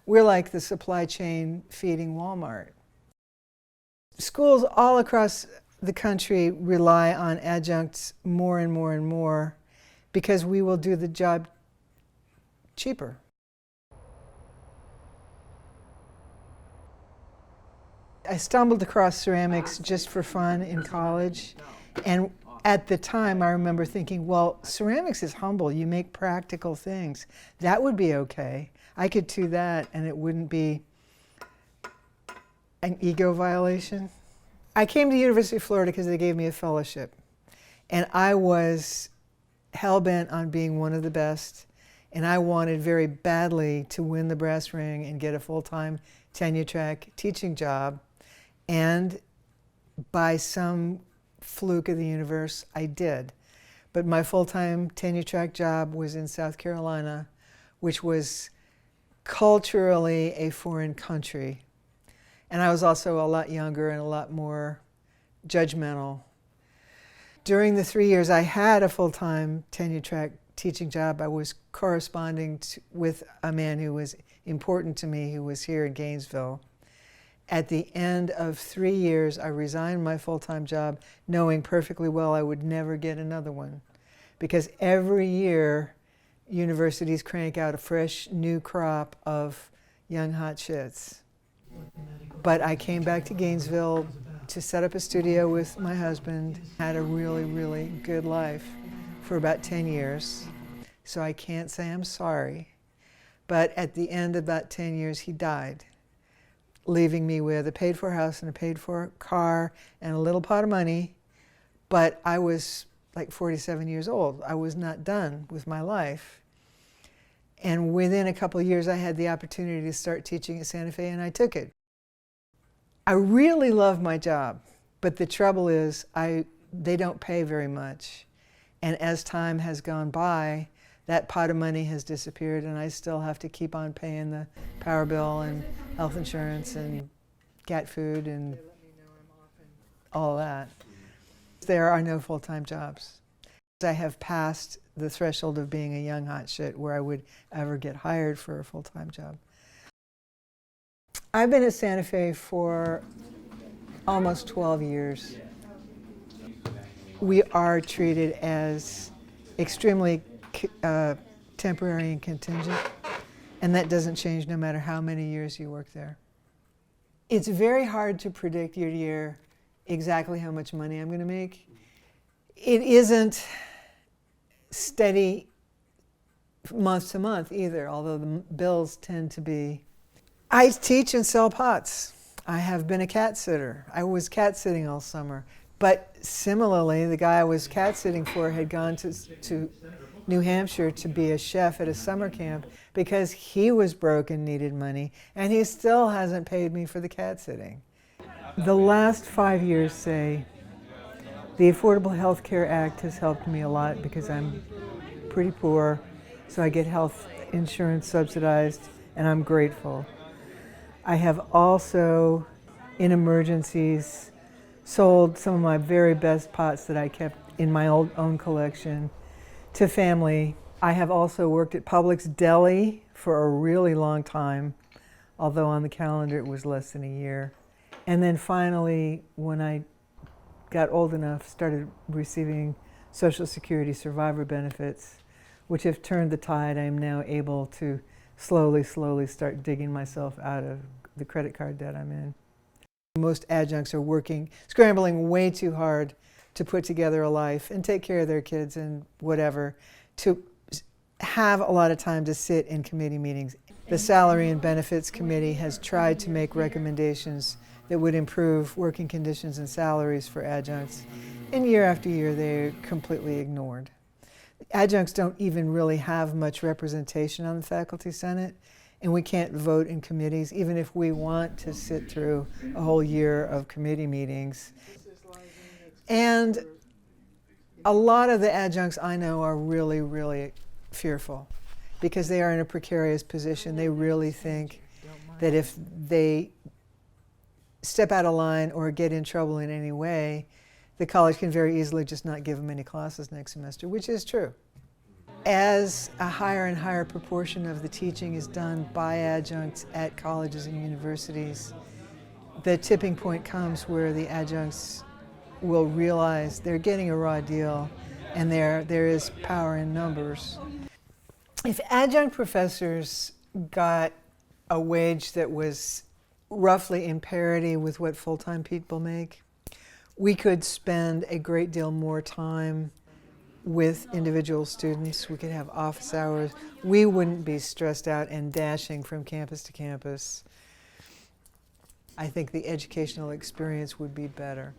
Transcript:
We're like the supply chain feeding Walmart. Schools all across the country rely on adjuncts more and more and more because we will do the job cheaper. I stumbled across ceramics just for fun in college, and at the time I remember thinking, well, ceramics is humble. You make practical things. That would be okay. I could do that and it wouldn't be an ego violation. I came to the University of Florida because they gave me a fellowship, and I was hell-bent on being one of the best, and I wanted very badly to win the brass ring and get a full-time tenure-track teaching job. And by some fluke of the universe, I did. But my full-time tenure-track job was in South Carolina, which was culturally a foreign country. And I was also a lot younger and a lot more judgmental. During the 3 years I had a full-time tenure-track teaching job, I was corresponding with a man who was important to me, who was here in Gainesville. At the end of 3 years, I resigned my full-time job, knowing perfectly well I would never get another one. Because every year, universities crank out a fresh new crop of young hotshits. But I came back to Gainesville to set up a studio with my husband, had a really, really good life for about 10 years. So I can't say I'm sorry. But at the end of about 10 years, he died, leaving me with a paid-for house and a paid-for car and a little pot of money. But I was like 47 years old. I was not done with my life. And within a couple of years, I had the opportunity to start teaching at Santa Fe, and I took it. I really love my job, but the trouble is they don't pay very much. And as time has gone by, that pot of money has disappeared, and I still have to keep on paying the power bill and health insurance and cat food and all that. There are no full-time jobs. I have passed the threshold of being a young hotshit where I would ever get hired for a full-time job. I've been at Santa Fe for almost 12 years. We are treated as extremely temporary and contingent, and that doesn't change no matter how many years you work there. It's very hard to predict year to year exactly how much money I'm going to make. It isn't steady month to month either, although the bills tend to be. I teach and sell pots. I have been a cat sitter. I was cat sitting all summer. But similarly, the guy I was cat sitting for had gone to New Hampshire to be a chef at a summer camp because he was broke and needed money, and he still hasn't paid me for the cat sitting. The last 5 years, say, the Affordable Health Care Act has helped me a lot because I'm pretty poor, so I get health insurance subsidized, and I'm grateful. I have also, in emergencies, sold some of my very best pots that I kept in my own collection to family. I have also worked at Publix Deli for a really long time, although on the calendar it was less than a year. And then finally, when I got old enough, started receiving Social Security survivor benefits, which have turned the tide. I am now able to slowly start digging myself out of the credit card debt I'm in. Most adjuncts are scrambling way too hard to put together a life and take care of their kids and whatever, to have a lot of time to sit in committee meetings. The Salary and Benefits Committee has tried to make recommendations that would improve working conditions and salaries for adjuncts, and year after year they're completely ignored. Adjuncts don't even really have much representation on the Faculty Senate, and we can't vote in committees, even if we want to sit through a whole year of committee meetings. And a lot of the adjuncts I know are really, really fearful because they are in a precarious position. They really think that if they step out of line or get in trouble in any way, the college can very easily just not give them any classes next semester, which is true. as a higher and higher proportion of the teaching is done by adjuncts at colleges and universities, the tipping point comes where the adjuncts will realize they're getting a raw deal and there is power in numbers. If adjunct professors got a wage that was roughly in parity with what full-time people make, we could spend a great deal more time with individual students. We could have office hours. We wouldn't be stressed out and dashing from campus to campus. I think the educational experience would be better.